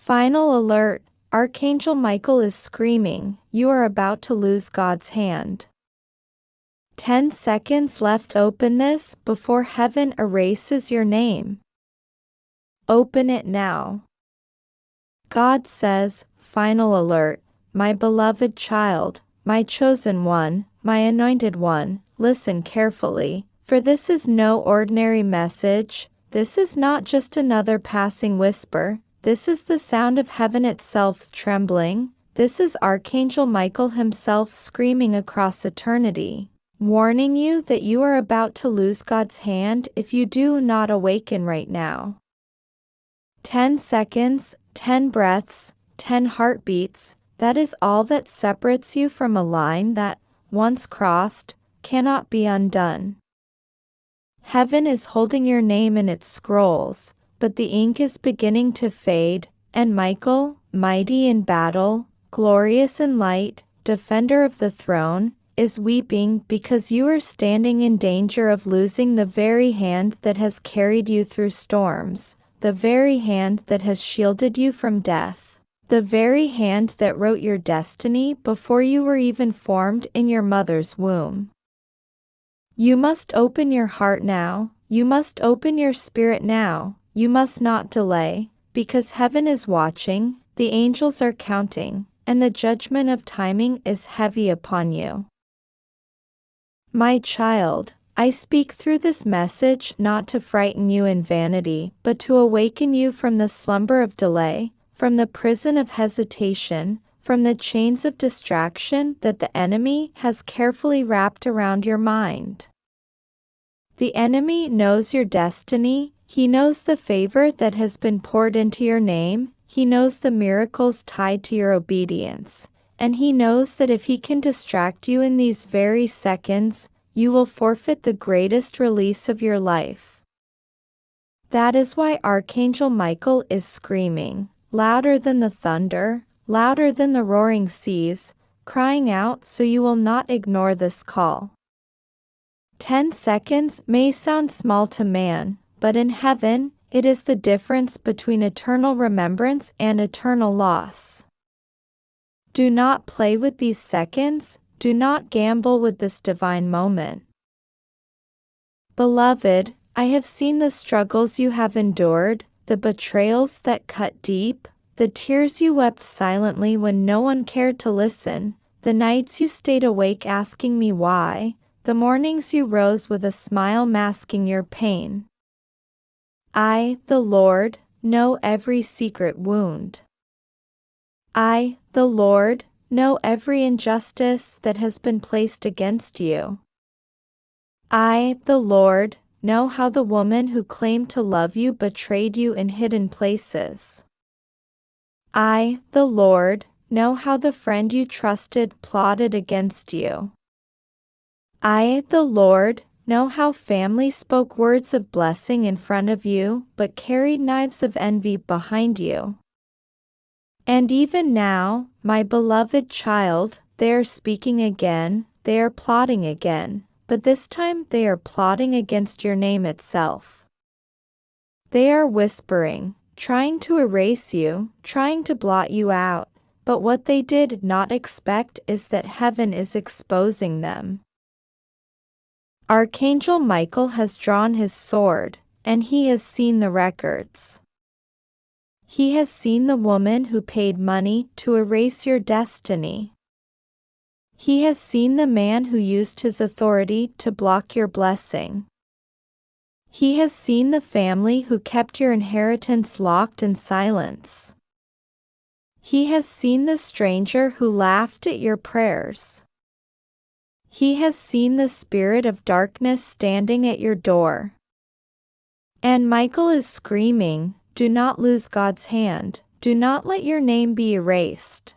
Final alert, Archangel Michael is screaming, you are about to lose God's hand. 10 seconds left. Open this before heaven erases your name. Open it now. God says, final alert, my beloved child, my chosen one, my anointed one, listen carefully, for this is no ordinary message. This is not just another passing whisper. This is the sound of heaven itself trembling. This is Archangel Michael himself screaming across eternity, warning you that you are about to lose God's hand if you do not awaken right now. 10 seconds, 10 breaths, 10 heartbeats, that is all that separates you from a line that, once crossed, cannot be undone. Heaven is holding your name in its scrolls, but the ink is beginning to fade, and Michael, mighty in battle, glorious in light, defender of the throne, is weeping because you are standing in danger of losing the very hand that has carried you through storms, the very hand that has shielded you from death, the very hand that wrote your destiny before you were even formed in your mother's womb. You must open your heart now, you must open your spirit now, you must not delay, because heaven is watching, the angels are counting, and the judgment of timing is heavy upon you. My child, I speak through this message not to frighten you in vanity, but to awaken you from the slumber of delay, from the prison of hesitation, from the chains of distraction that the enemy has carefully wrapped around your mind. The enemy knows your destiny, he knows the favor that has been poured into your name, he knows the miracles tied to your obedience, and he knows that if he can distract you in these very seconds, you will forfeit the greatest release of your life. That is why Archangel Michael is screaming, louder than the thunder, louder than the roaring seas, crying out so you will not ignore this call. 10 seconds may sound small to man, but in heaven, it is the difference between eternal remembrance and eternal loss. Do not play with these seconds, do not gamble with this divine moment. Beloved, I have seen the struggles you have endured, the betrayals that cut deep, the tears you wept silently when no one cared to listen, the nights you stayed awake asking me why, the mornings you rose with a smile masking your pain. I, the Lord, know every secret wound. I, the Lord, know every injustice that has been placed against you. I, the Lord, know how the woman who claimed to love you betrayed you in hidden places. I, the Lord, know how the friend you trusted plotted against you. I, the Lord, know how family spoke words of blessing in front of you, but carried knives of envy behind you. And even now, my beloved child, they are speaking again, they are plotting again, but this time they are plotting against your name itself. They are whispering, trying to erase you, trying to blot you out, but what they did not expect is that heaven is exposing them. Archangel Michael has drawn his sword, and he has seen the records. He has seen the woman who paid money to erase your destiny. He has seen the man who used his authority to block your blessing. He has seen the family who kept your inheritance locked in silence. He has seen the stranger who laughed at your prayers. He has seen the spirit of darkness standing at your door. And Michael is screaming, do not lose God's hand, do not let your name be erased.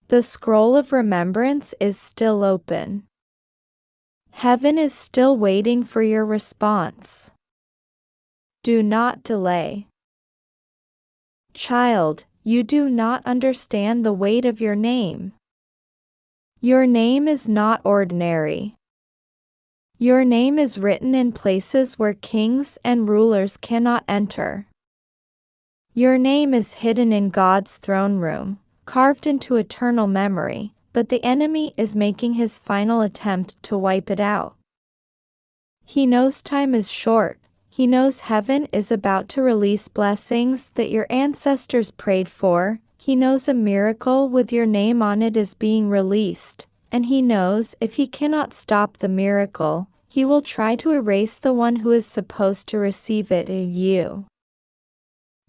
The scroll of remembrance is still open. Heaven is still waiting for your response. Do not delay. Child, you do not understand the weight of your name. Your name is not ordinary. Your name is written in places where kings and rulers cannot enter. Your name is hidden in God's throne room, carved into eternal memory, but the enemy is making his final attempt to wipe it out. He knows time is short. He knows heaven is about to release blessings that your ancestors prayed for. He knows a miracle with your name on it is being released, and he knows if he cannot stop the miracle, he will try to erase the one who is supposed to receive it, you.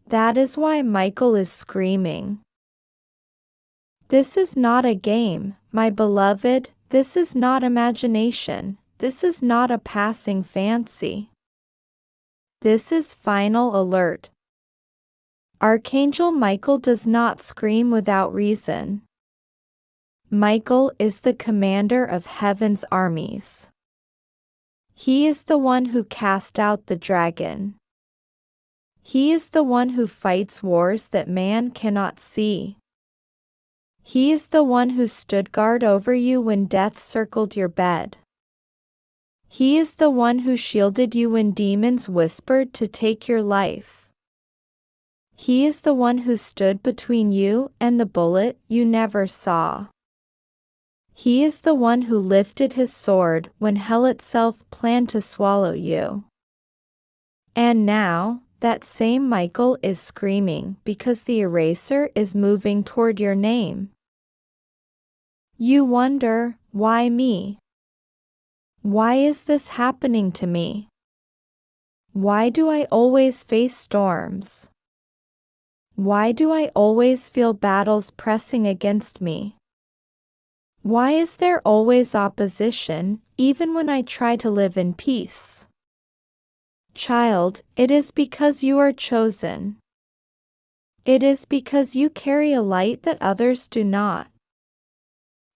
That is why Michael is screaming. This is not a game, my beloved. This is not imagination. This is not a passing fancy. This is final alert. Archangel Michael does not scream without reason. Michael is the commander of heaven's armies. He is the one who cast out the dragon. He is the one who fights wars that man cannot see. He is the one who stood guard over you when death circled your bed. He is the one who shielded you when demons whispered to take your life. He is the one who stood between you and the bullet you never saw. He is the one who lifted his sword when hell itself planned to swallow you. And now, that same Michael is screaming because the eraser is moving toward your name. You wonder, why me? Why is this happening to me? Why do I always face storms? Why do I always feel battles pressing against me? Why is there always opposition, even when I try to live in peace? Child, it is because you are chosen. It is because you carry a light that others do not.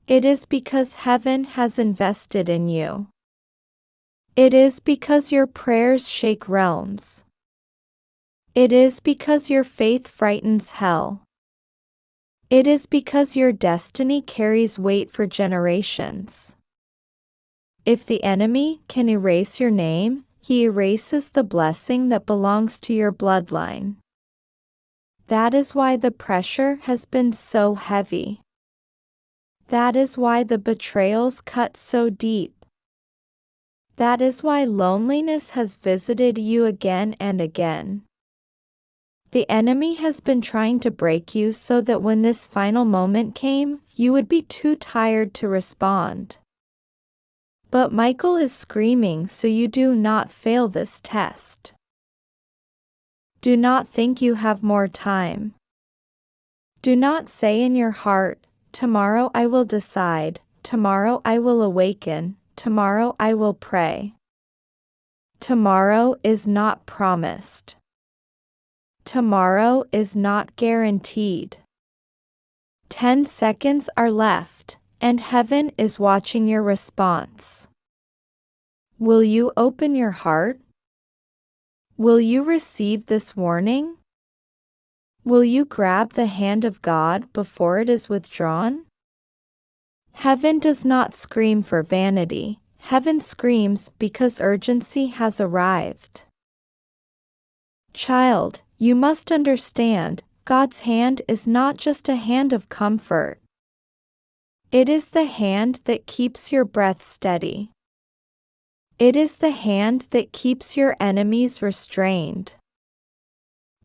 It is because heaven has invested in you. It is because your prayers shake realms. It is because your faith frightens hell. It is because your destiny carries weight for generations. If the enemy can erase your name, he erases the blessing that belongs to your bloodline. That is why the pressure has been so heavy. That is why the betrayals cut so deep. That is why loneliness has visited you again and again. The enemy has been trying to break you so that when this final moment came, you would be too tired to respond. But Michael is screaming so you do not fail this test. Do not think you have more time. Do not say in your heart, tomorrow I will decide, tomorrow I will awaken, tomorrow I will pray. Tomorrow is not promised. Tomorrow is not guaranteed. 10 seconds are left, and heaven is watching your response. Will you open your heart? Will you receive this warning? Will you grab the hand of God before it is withdrawn? Heaven does not scream for vanity. Heaven screams because urgency has arrived. Child, you must understand, God's hand is not just a hand of comfort. It is the hand that keeps your breath steady. It is the hand that keeps your enemies restrained.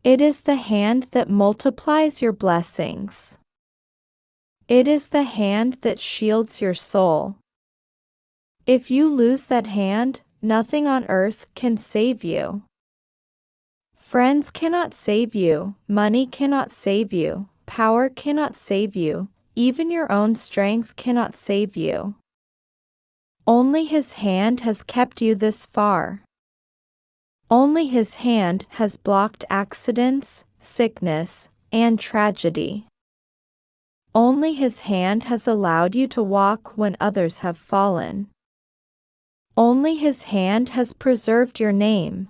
It is the hand that multiplies your blessings. It is the hand that shields your soul. If you lose that hand, nothing on earth can save you. Friends cannot save you, money cannot save you, power cannot save you, even your own strength cannot save you. Only His hand has kept you this far. Only His hand has blocked accidents, sickness, and tragedy. Only His hand has allowed you to walk when others have fallen. Only His hand has preserved your name.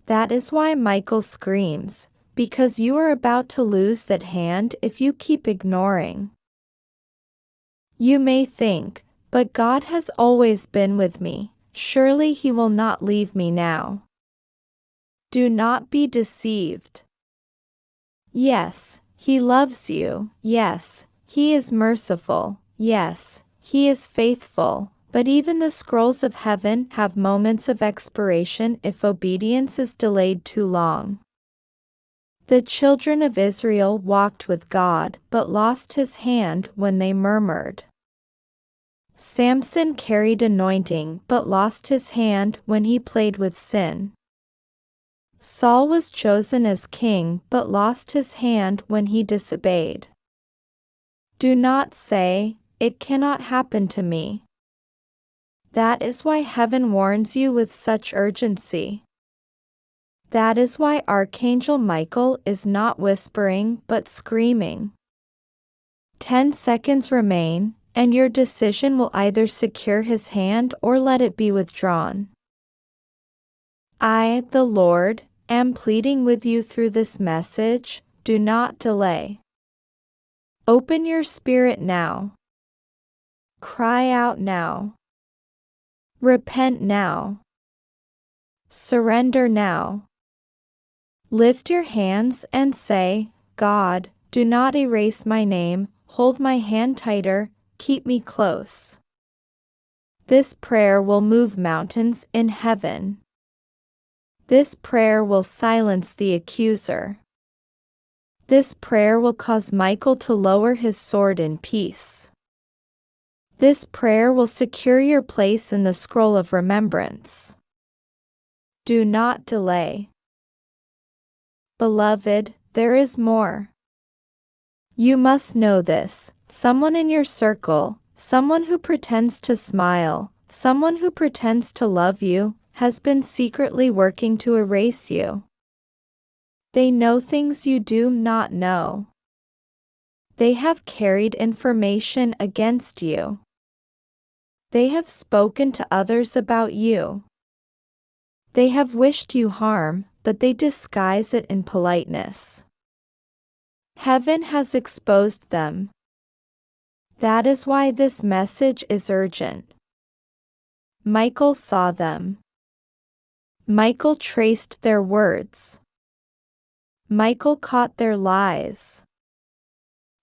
That is why Michael screams, because you are about to lose that hand if you keep ignoring. You may think, but God has always been with me, surely He will not leave me now. Do not be deceived. Yes, He loves you. Yes, He is merciful. Yes, He is faithful. But even the scrolls of heaven have moments of expiration if obedience is delayed too long. The children of Israel walked with God but lost His hand when they murmured. Samson carried anointing but lost his hand when he played with sin. Saul was chosen as king but lost his hand when he disobeyed. Do not say, "It cannot happen to me." That is why heaven warns you with such urgency. That is why Archangel Michael is not whispering but screaming. 10 seconds remain, and your decision will either secure his hand or let it be withdrawn. I, the Lord, am pleading with you through this message. Do not delay. Open your spirit now. Cry out now. Repent now. Surrender now. Lift your hands and say, God, do not erase my name, hold my hand tighter, keep me close. This prayer will move mountains in heaven. This prayer will silence the accuser. This prayer will cause Michael to lower his sword in peace. This prayer will secure your place in the scroll of remembrance. Do not delay. Beloved, there is more. You must know this. Someone in your circle, someone who pretends to smile, someone who pretends to love you, has been secretly working to erase you. They know things you do not know. They have carried information against you. They have spoken to others about you. They have wished you harm, but they disguise it in politeness. Heaven has exposed them. That is why this message is urgent. Michael saw them. Michael traced their words. Michael caught their lies.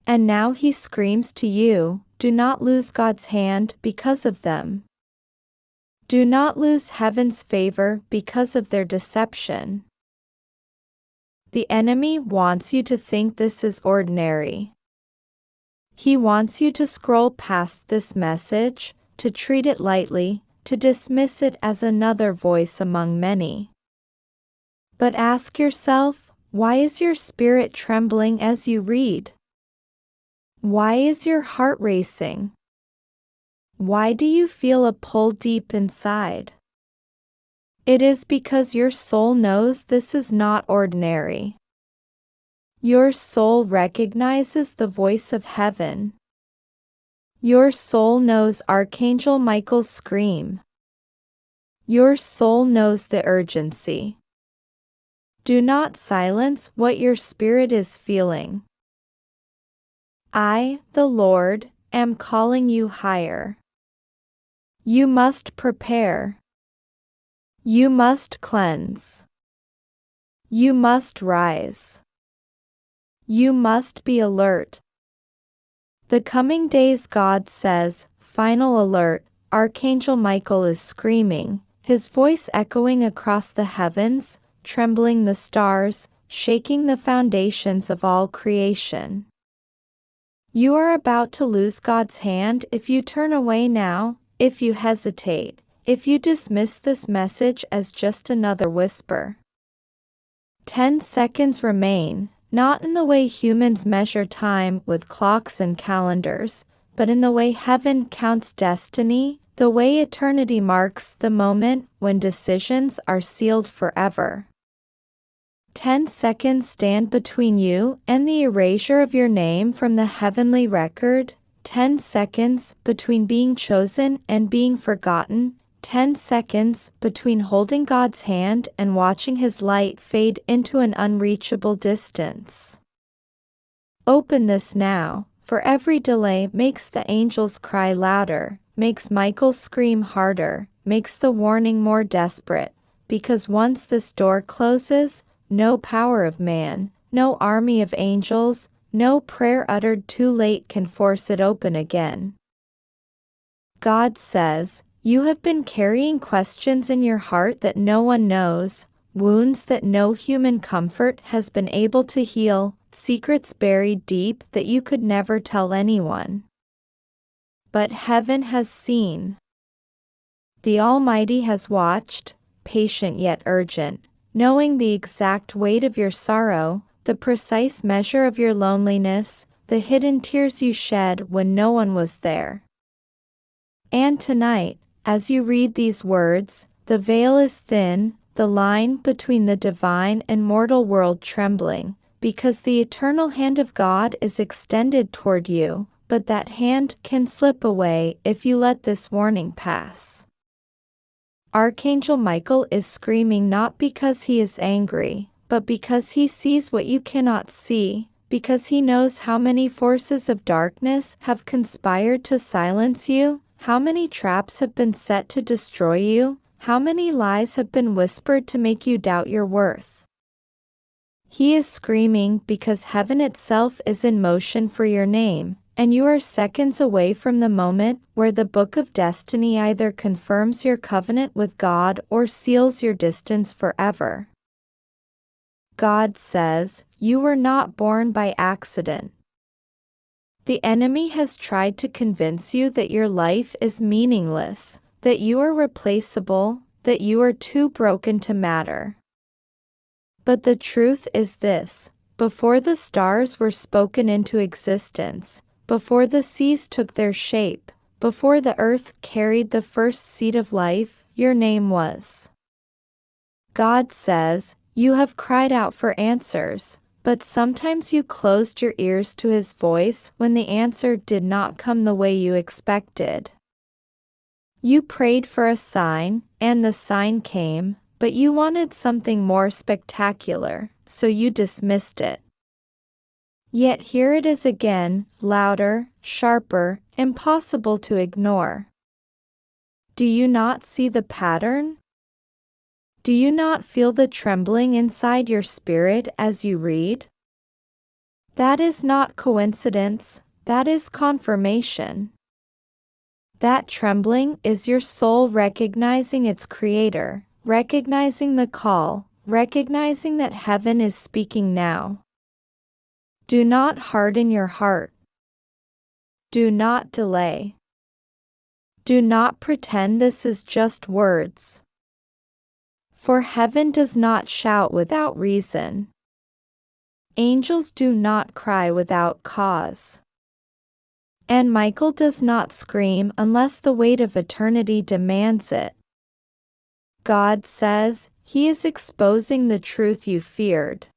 And now he screams to you, do not lose God's hand because of them. Do not lose heaven's favor because of their deception. The enemy wants you to think this is ordinary. He wants you to scroll past this message, to treat it lightly, to dismiss it as another voice among many. But ask yourself, why is your spirit trembling as you read? Why is your heart racing? Why do you feel a pull deep inside? It is because your soul knows this is not ordinary. Your soul recognizes the voice of heaven. Your soul knows Archangel Michael's scream. Your soul knows the urgency. Do not silence what your spirit is feeling. I, the Lord, am calling you higher. You must prepare. You must cleanse. You must rise. You must be alert. The coming days, God says, final alert. Archangel Michael is screaming, his voice echoing across the heavens, trembling the stars, shaking the foundations of all creation. You are about to lose God's hand if you turn away now, if you hesitate, if you dismiss this message as just another whisper. 10 seconds remain, not in the way humans measure time with clocks and calendars, but in the way heaven counts destiny, the way eternity marks the moment when decisions are sealed forever. 10 seconds stand between you and the erasure of your name from the heavenly record. 10 seconds between being chosen and being forgotten. 10 seconds between holding God's hand and watching His light fade into an unreachable distance. Open this now, for every delay makes the angels cry louder, makes Michael scream harder, makes the warning more desperate, because once this door closes, no power of man, no army of angels, no prayer uttered too late can force it open again. God says, "You have been carrying questions in your heart that no one knows, wounds that no human comfort has been able to heal, secrets buried deep that you could never tell anyone. But heaven has seen. The Almighty has watched, patient yet urgent, knowing the exact weight of your sorrow, the precise measure of your loneliness, the hidden tears you shed when no one was there." And tonight, as you read these words, the veil is thin, the line between the divine and mortal world trembling, because the eternal hand of God is extended toward you, but that hand can slip away if you let this warning pass. Archangel Michael is screaming not because he is angry, but because he sees what you cannot see, because he knows how many forces of darkness have conspired to silence you, how many traps have been set to destroy you, how many lies have been whispered to make you doubt your worth. He is screaming because heaven itself is in motion for your name, and you are seconds away from the moment where the book of destiny either confirms your covenant with God or seals your distance forever. God says, "You were not born by accident." The enemy has tried to convince you that your life is meaningless, that you are replaceable, that you are too broken to matter. But the truth is this: before the stars were spoken into existence, before the seas took their shape, before the earth carried the first seed of life, your name was. God says, "You have cried out for answers, but sometimes you closed your ears to His voice when the answer did not come the way you expected. You prayed for a sign, and the sign came, but you wanted something more spectacular, so you dismissed it. Yet here it is again, louder, sharper, impossible to ignore. Do you not see the pattern? Do you not feel the trembling inside your spirit as you read? That is not coincidence, that is confirmation. That trembling is your soul recognizing its creator, recognizing the call, recognizing that heaven is speaking now. Do not harden your heart. Do not delay. Do not pretend this is just words. For heaven does not shout without reason. Angels do not cry without cause. And Michael does not scream unless the weight of eternity demands it. God says, He is exposing the truth you feared.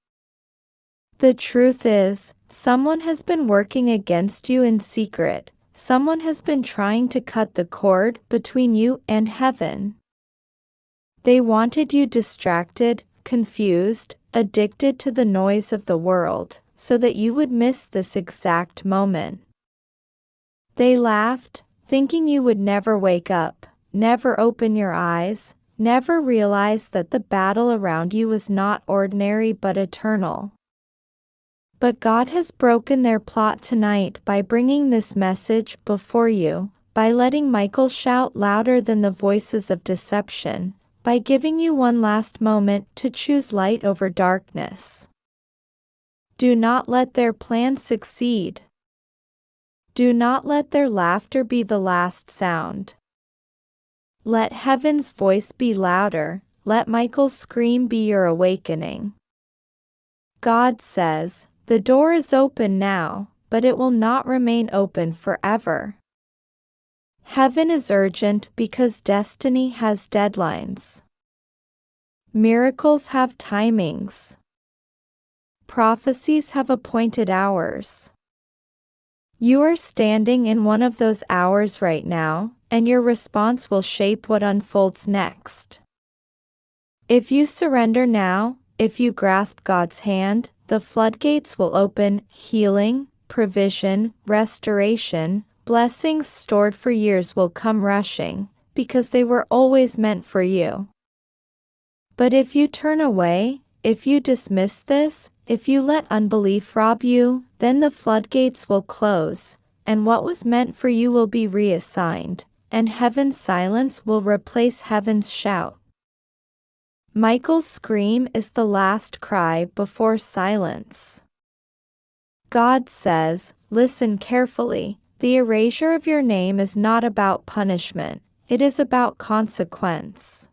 The truth is, someone has been working against you in secret, someone has been trying to cut the cord between you and heaven. They wanted you distracted, confused, addicted to the noise of the world, so that you would miss this exact moment. They laughed, thinking you would never wake up, never open your eyes, never realize that the battle around you was not ordinary but eternal. But God has broken their plot tonight by bringing this message before you, by letting Michael shout louder than the voices of deception, by giving you one last moment to choose light over darkness. Do not let their plan succeed. Do not let their laughter be the last sound. Let heaven's voice be louder, let Michael's scream be your awakening. God says, "The door is open now, but it will not remain open forever." Heaven is urgent because destiny has deadlines. Miracles have timings. Prophecies have appointed hours. You are standing in one of those hours right now, and your response will shape what unfolds next. If you surrender now, if you grasp God's hand, the floodgates will open, healing, provision, restoration, blessings stored for years will come rushing, because they were always meant for you. But if you turn away, If you dismiss this, if you let unbelief rob you, then the floodgates will close, and what was meant for you will be reassigned, and heaven's silence will replace heaven's shout. Michael's scream is the last cry before silence. God says, listen carefully, the erasure of your name is not about punishment, it is about consequence.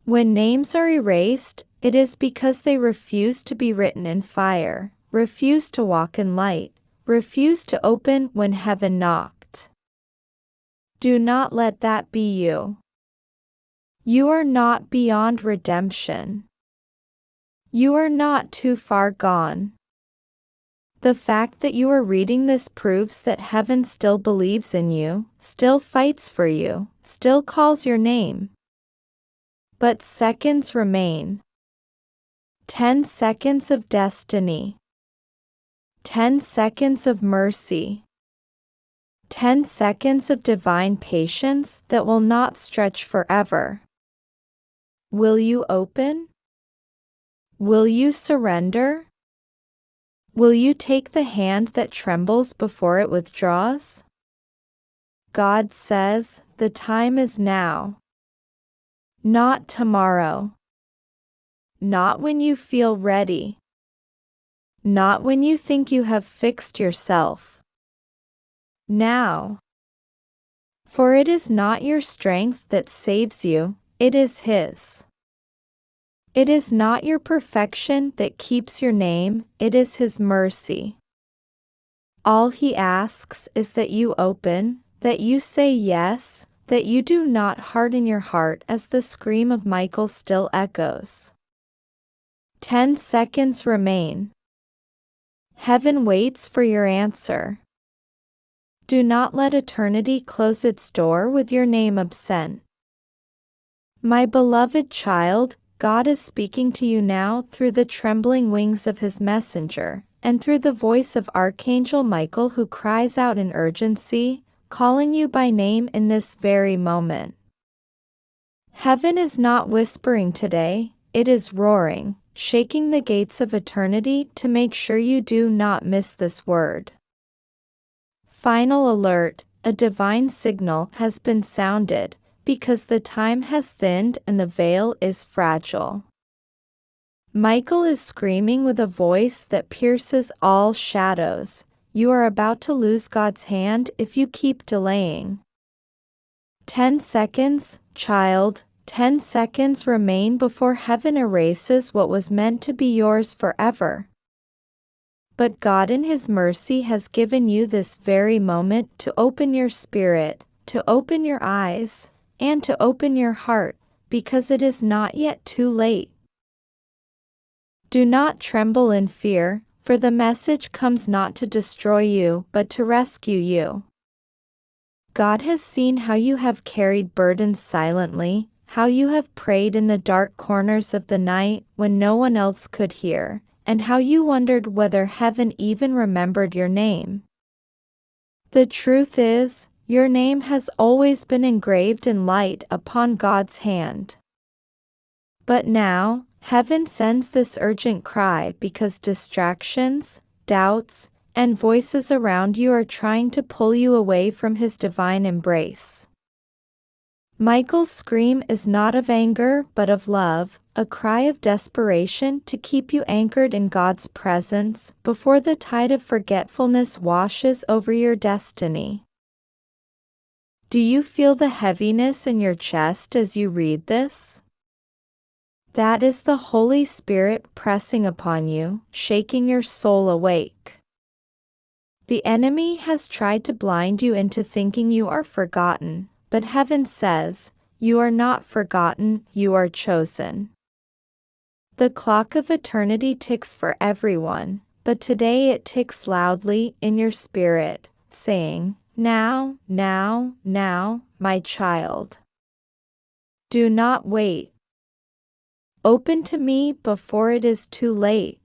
When names are erased, it is because they refuse to be written in fire, refuse to walk in light, refuse to open when heaven knocked. Do not let that be you. You are not beyond redemption. You are not too far gone. The fact that you are reading this proves that heaven still believes in you, still fights for you, still calls your name. But seconds remain. 10 seconds of destiny. 10 seconds of mercy. 10 seconds of divine patience that will not stretch forever. Will you open? Will you surrender? Will you take the hand that trembles before it withdraws? God says, the time is now. Not tomorrow. Not when you feel ready. Not when you think you have fixed yourself. Now. For it is not your strength that saves you, it is His. It is not your perfection that keeps your name, it is His mercy. All He asks is that you open, that you say yes, that you do not harden your heart as the scream of Michael still echoes. 10 seconds remain. Heaven waits for your answer. Do not let eternity close its door with your name absent. My beloved child, God is speaking to you now through the trembling wings of His messenger, and through the voice of Archangel Michael who cries out in urgency, calling you by name in this very moment. Heaven is not whispering today, it is roaring, shaking the gates of eternity to make sure you do not miss this word. Final alert, a divine signal has been sounded, because the time has thinned and the veil is fragile. Michael is screaming with a voice that pierces all shadows, you are about to lose God's hand if you keep delaying. 10 seconds, child, 10 seconds remain before heaven erases what was meant to be yours forever. But God in His mercy has given you this very moment to open your spirit, to open your eyes, and to open your heart, because it is not yet too late. Do not tremble in fear, for the message comes not to destroy you but to rescue you. God has seen how you have carried burdens silently, how you have prayed in the dark corners of the night when no one else could hear, and how you wondered whether heaven even remembered your name. The truth is, your name has always been engraved in light upon God's hand. But now, heaven sends this urgent cry because distractions, doubts, and voices around you are trying to pull you away from His divine embrace. Michael's scream is not of anger but of love, a cry of desperation to keep you anchored in God's presence before the tide of forgetfulness washes over your destiny. Do you feel the heaviness in your chest as you read this? That is the Holy Spirit pressing upon you, shaking your soul awake. The enemy has tried to blind you into thinking you are forgotten, but heaven says, you are not forgotten, you are chosen. The clock of eternity ticks for everyone, but today it ticks loudly in your spirit, saying, now, now, now, my child. Do not wait. Open to me before it is too late.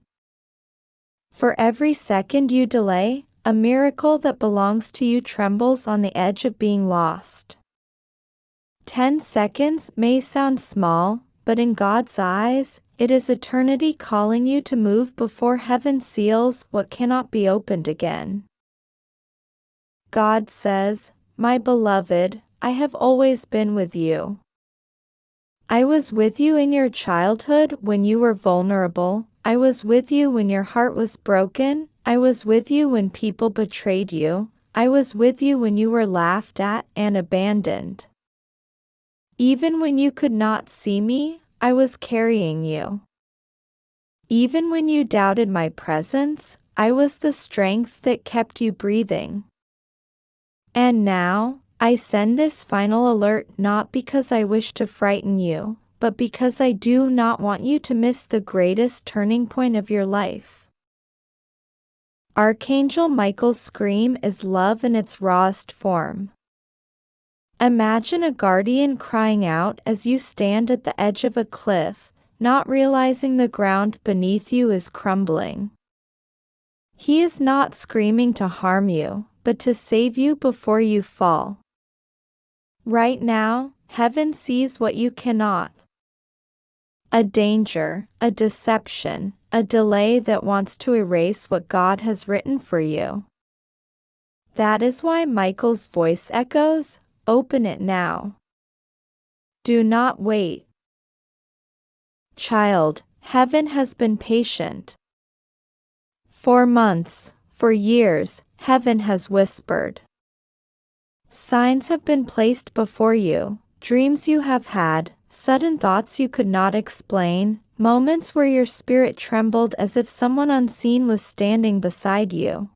For every second you delay, a miracle that belongs to you trembles on the edge of being lost. 10 seconds may sound small, but in God's eyes, it is eternity calling you to move before heaven seals what cannot be opened again. God says, "My beloved, I have always been with you. I was with you in your childhood when you were vulnerable. I was with you when your heart was broken. I was with you when people betrayed you. I was with you when you were laughed at and abandoned. Even when you could not see me, I was carrying you. Even when you doubted my presence, I was the strength that kept you breathing. And now, I send this final alert not because I wish to frighten you, but because I do not want you to miss the greatest turning point of your life." Archangel Michael's scream is love in its rawest form. Imagine a guardian crying out as you stand at the edge of a cliff, not realizing the ground beneath you is crumbling. He is not screaming to harm you, but to save you before you fall. Right now, heaven sees what you cannot. A danger, a deception, a delay that wants to erase what God has written for you. That is why Michael's voice echoes, "Open it now. Do not wait." Child, heaven has been patient. For months, for years, heaven has whispered. Signs have been placed before you, dreams you have had, sudden thoughts you could not explain, moments where your spirit trembled as if someone unseen was standing beside you.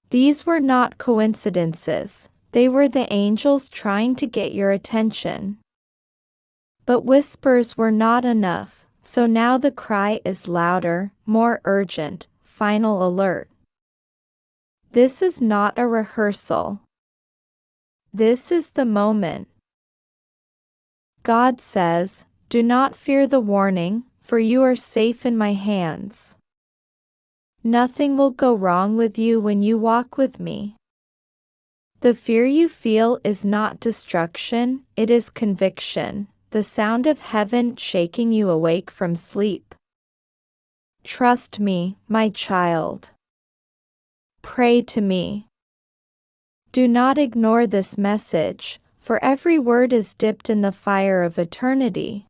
These were not coincidences, they were the angels trying to get your attention. But whispers were not enough, so now the cry is louder, more urgent, final alert. This is not a rehearsal. This is the moment. God says, "Do not fear the warning, for you are safe in my hands. Nothing will go wrong with you when you walk with me." The fear you feel is not destruction, it is conviction, the sound of heaven shaking you awake from sleep. Trust me, my child. Pray to me. Do not ignore this message, for every word is dipped in the fire of eternity.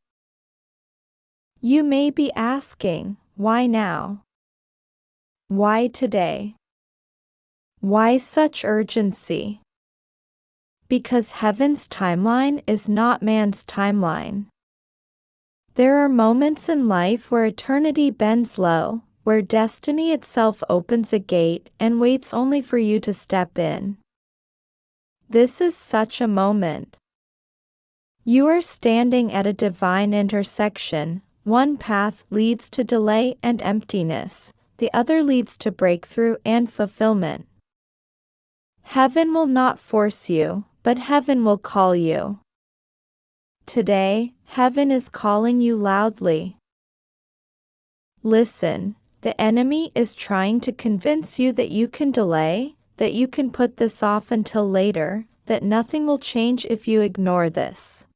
You may be asking, why now? Why today? Why such urgency? Because heaven's timeline is not man's timeline. There are moments in life where eternity bends low, where destiny itself opens a gate and waits only for you to step in. This is such a moment. You are standing at a divine intersection. One path leads to delay and emptiness, the other leads to breakthrough and fulfillment. Heaven will not force you, but heaven will call you. Today, heaven is calling you loudly. Listen, the enemy is trying to convince you that you can delay, that you can put this off until later, that nothing will change if you ignore this.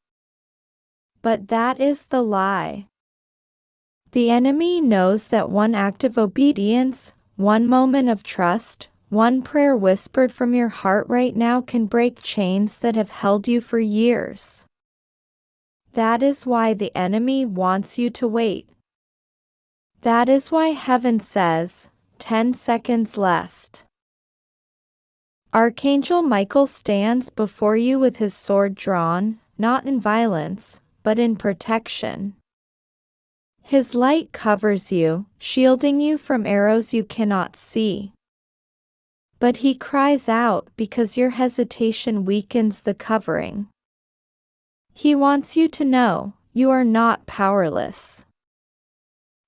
But that is the lie. The enemy knows that one act of obedience, one moment of trust, one prayer whispered from your heart right now can break chains that have held you for years. That is why the enemy wants you to wait. That is why heaven says, 10 seconds left. Archangel Michael stands before you with his sword drawn, not in violence, but in protection. His light covers you, shielding you from arrows you cannot see. But he cries out because your hesitation weakens the covering. He wants you to know, you are not powerless.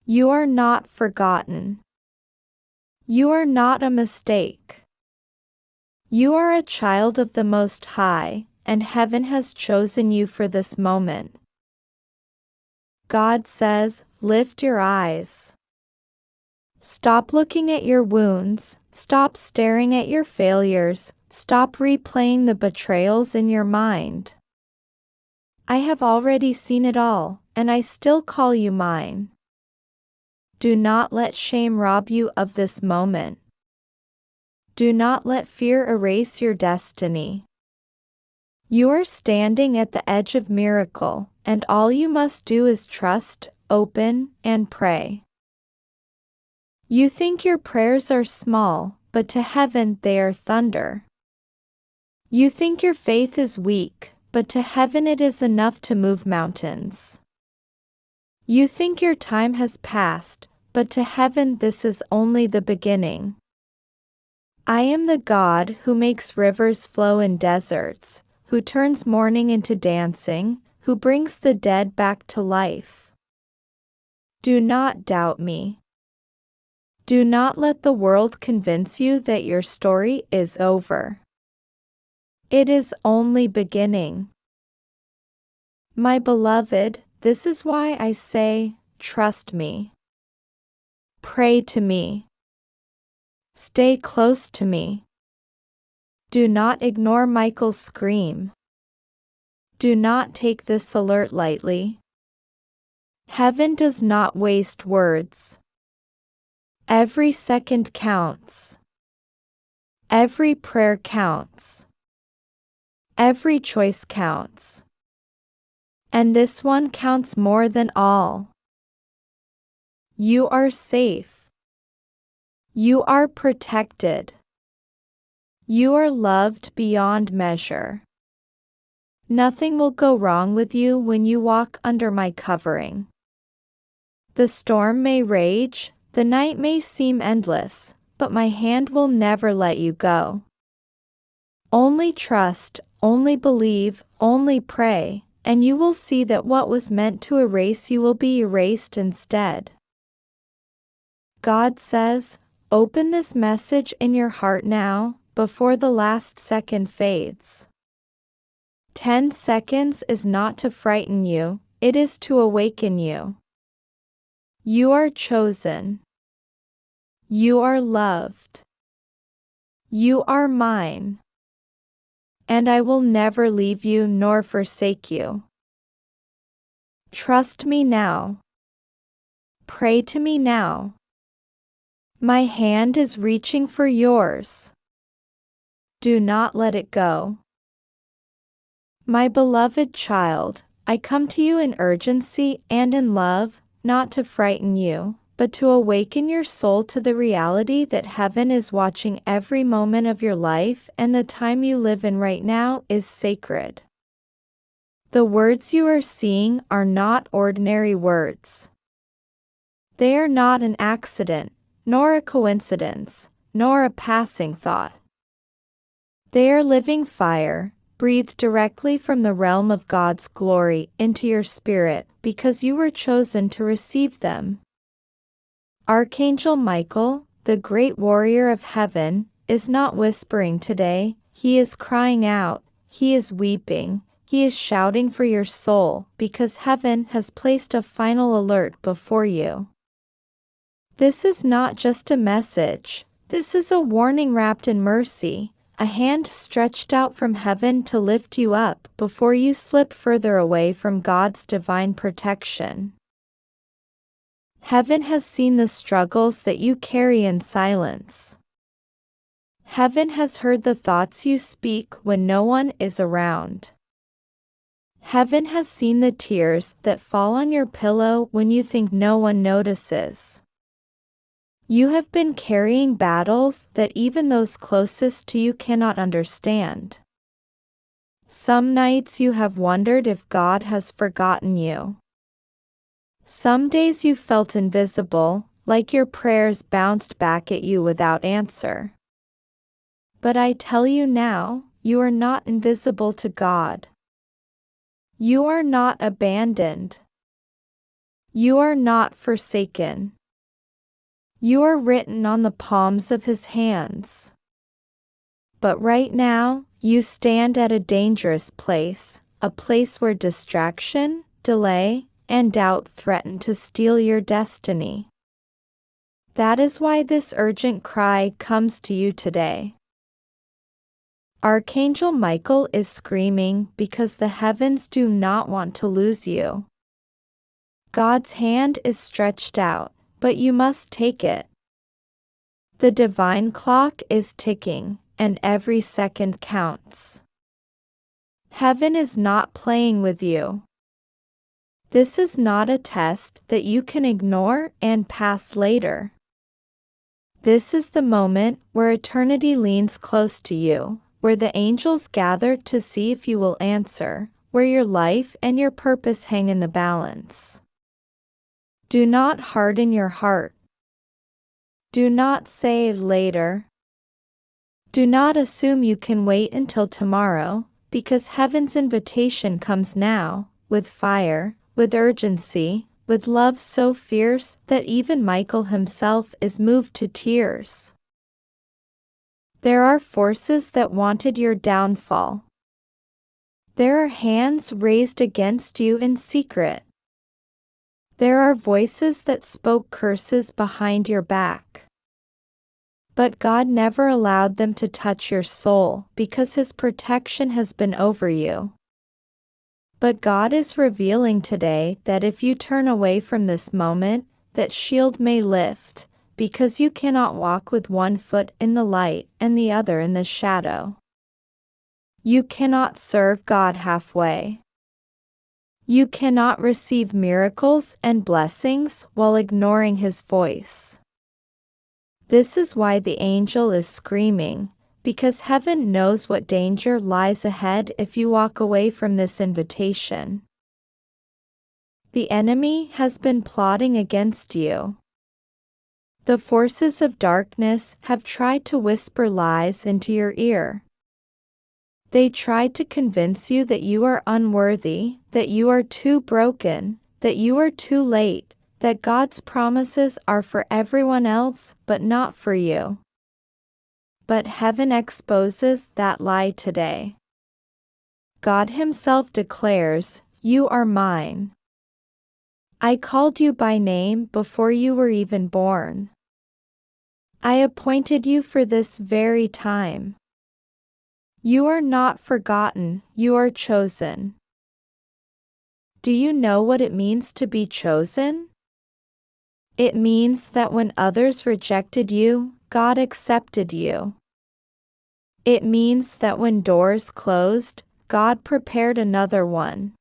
You are not forgotten. You are not a mistake. You are a child of the Most High, and heaven has chosen you for this moment. God says, lift your eyes. Stop looking at your wounds, stop staring at your failures, stop replaying the betrayals in your mind. I have already seen it all, and I still call you mine. Do not let shame rob you of this moment. Do not let fear erase your destiny. You are standing at the edge of miracle, and all you must do is trust, open, and pray. You think your prayers are small, but to heaven they are thunder. You think your faith is weak, but to heaven it is enough to move mountains. You think your time has passed, but to heaven this is only the beginning. I am the God who makes rivers flow in deserts, who turns mourning into dancing, who brings the dead back to life. Do not doubt me. Do not let the world convince you that your story is over. It is only beginning. My beloved, this is why I say, trust me. Pray to me. Stay close to me. Do not ignore Michael's scream. Do not take this alert lightly. Heaven does not waste words. Every second counts. Every prayer counts. Every choice counts. And this one counts more than all. You are safe. You are protected. You are loved beyond measure. Nothing will go wrong with you when you walk under my covering. The storm may rage, the night may seem endless, but my hand will never let you go. Only trust, only believe, only pray, and you will see that what was meant to erase you will be erased instead. God says, open this message in your heart now, before the last second fades. 10 seconds is not to frighten you, it is to awaken you. You are chosen. You are loved. You are mine. And I will never leave you nor forsake you. Trust me now. Pray to me now. My hand is reaching for yours. Do not let it go. My beloved child, I come to you in urgency and in love, not to frighten you, but to awaken your soul to the reality that heaven is watching every moment of your life and the time you live in right now is sacred. The words you are seeing are not ordinary words. They are not an accident, nor a coincidence, nor a passing thought. They are living fire, breathed directly from the realm of God's glory into your spirit because you were chosen to receive them. Archangel Michael, the great warrior of heaven, is not whispering today, he is crying out, he is weeping, he is shouting for your soul because heaven has placed a final alert before you. This is not just a message, this is a warning wrapped in mercy, a hand stretched out from heaven to lift you up before you slip further away from God's divine protection. Heaven has seen the struggles that you carry in silence. Heaven has heard the thoughts you speak when no one is around. Heaven has seen the tears that fall on your pillow when you think no one notices. You have been carrying battles that even those closest to you cannot understand. Some nights you have wondered if God has forgotten you. Some days you felt invisible, like your prayers bounced back at you without answer. But I tell you now, you are not invisible to God. You are not abandoned. You are not forsaken. You are written on the palms of His hands. But right now, you stand at a dangerous place, a place where distraction, delay, and doubt threaten to steal your destiny. That is why this urgent cry comes to you today. Archangel Michael is screaming because the heavens do not want to lose you. God's hand is stretched out, but you must take it. The divine clock is ticking, and every second counts. Heaven is not playing with you. This is not a test that you can ignore and pass later. This is the moment where eternity leans close to you, where the angels gather to see if you will answer, where your life and your purpose hang in the balance. Do not harden your heart. Do not say later. Do not assume you can wait until tomorrow, because heaven's invitation comes now, with fire, with urgency, with love so fierce that even Michael himself is moved to tears. There are forces that wanted your downfall. There are hands raised against you in secret. There are voices that spoke curses behind your back. But God never allowed them to touch your soul because His protection has been over you. But God is revealing today that if you turn away from this moment, that shield may lift, because you cannot walk with one foot in the light and the other in the shadow. You cannot serve God halfway. You cannot receive miracles and blessings while ignoring His voice. This is why the angel is screaming, because heaven knows what danger lies ahead if you walk away from this invitation. The enemy has been plotting against you. The forces of darkness have tried to whisper lies into your ear. They tried to convince you that you are unworthy, that you are too broken, that you are too late, that God's promises are for everyone else but not for you. But heaven exposes that lie today. God Himself declares, "You are mine. I called you by name before you were even born. I appointed you for this very time. You are not forgotten, you are chosen." Do you know what it means to be chosen? It means that when others rejected you, God accepted you. It means that when doors closed, God prepared another one.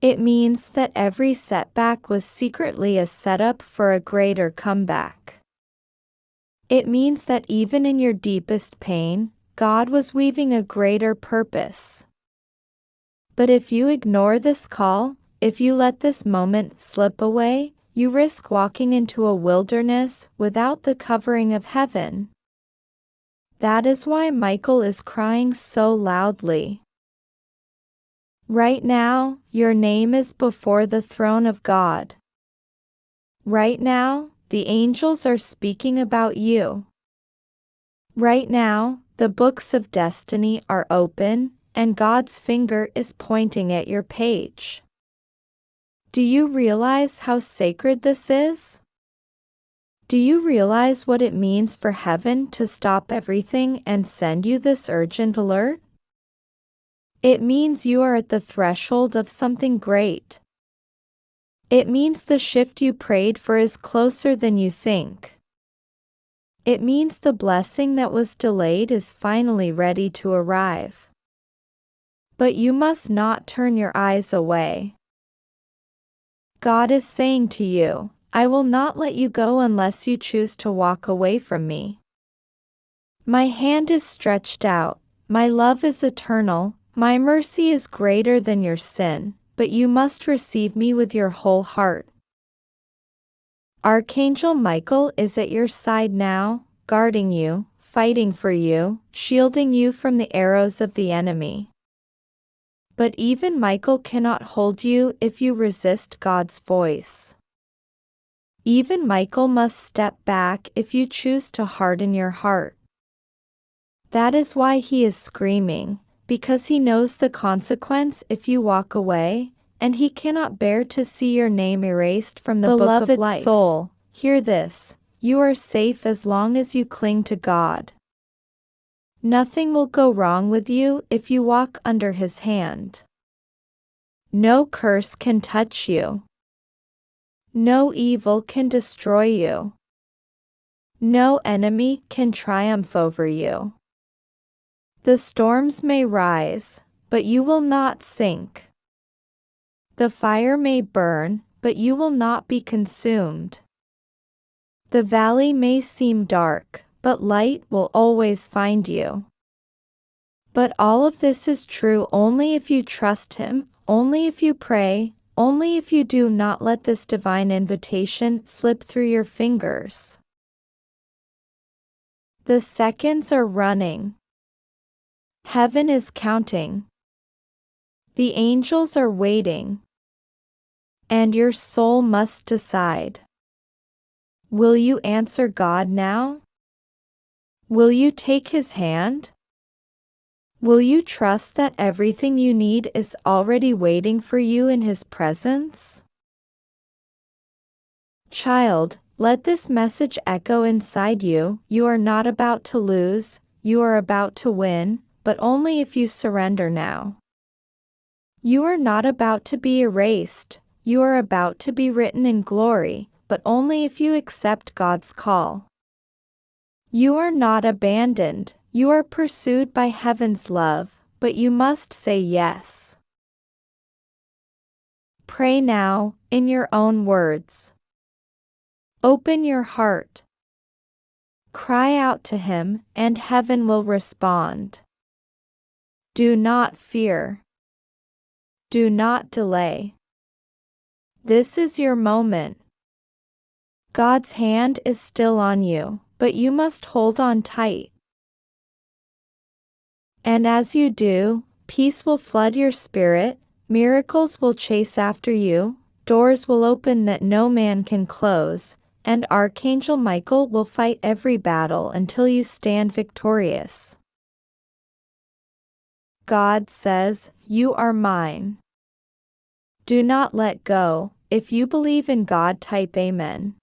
It means that every setback was secretly a setup for a greater comeback. It means that even in your deepest pain, God was weaving a greater purpose. But if you ignore this call, if you let this moment slip away, you risk walking into a wilderness without the covering of heaven. That is why Michael is crying so loudly. Right now, your name is before the throne of God. Right now, the angels are speaking about you. Right now, the books of destiny are open, and God's finger is pointing at your page. Do you realize how sacred this is? Do you realize what it means for heaven to stop everything and send you this urgent alert? It means you are at the threshold of something great. It means the shift you prayed for is closer than you think. It means the blessing that was delayed is finally ready to arrive. But you must not turn your eyes away. God is saying to you, "I will not let you go unless you choose to walk away from me. My hand is stretched out, my love is eternal, my mercy is greater than your sin, but you must receive me with your whole heart." Archangel Michael is at your side now, guarding you, fighting for you, shielding you from the arrows of the enemy. But even Michael cannot hold you if you resist God's voice. Even Michael must step back if you choose to harden your heart. That is why he is screaming, because he knows the consequence if you walk away, and he cannot bear to see your name erased from the book of life. Beloved soul, hear this: you are safe as long as you cling to God. Nothing will go wrong with you if you walk under his hand. No curse can touch you. No evil can destroy you. No enemy can triumph over you. The storms may rise, but you will not sink. The fire may burn, but you will not be consumed. The valley may seem dark, but light will always find you. But all of this is true only if you trust him, only if you pray, only if you do not let this divine invitation slip through your fingers. The seconds are running. Heaven is counting. The angels are waiting. And your soul must decide. Will you answer God now? Will you take his hand? Will you trust that everything you need is already waiting for you in his presence? Child, let this message echo inside you. You are not about to lose, you are about to win, but only if you surrender now. You are not about to be erased, you are about to be written in glory, but only if you accept God's call. You are not abandoned, you are pursued by heaven's love, but you must say yes. Pray now, in your own words. Open your heart. Cry out to him, and heaven will respond. Do not fear. Do not delay. This is your moment. God's hand is still on you, but you must hold on tight. And as you do, peace will flood your spirit, miracles will chase after you, doors will open that no man can close, and Archangel Michael will fight every battle until you stand victorious. God says, "You are mine." Do not let go. If you believe in God, type Amen.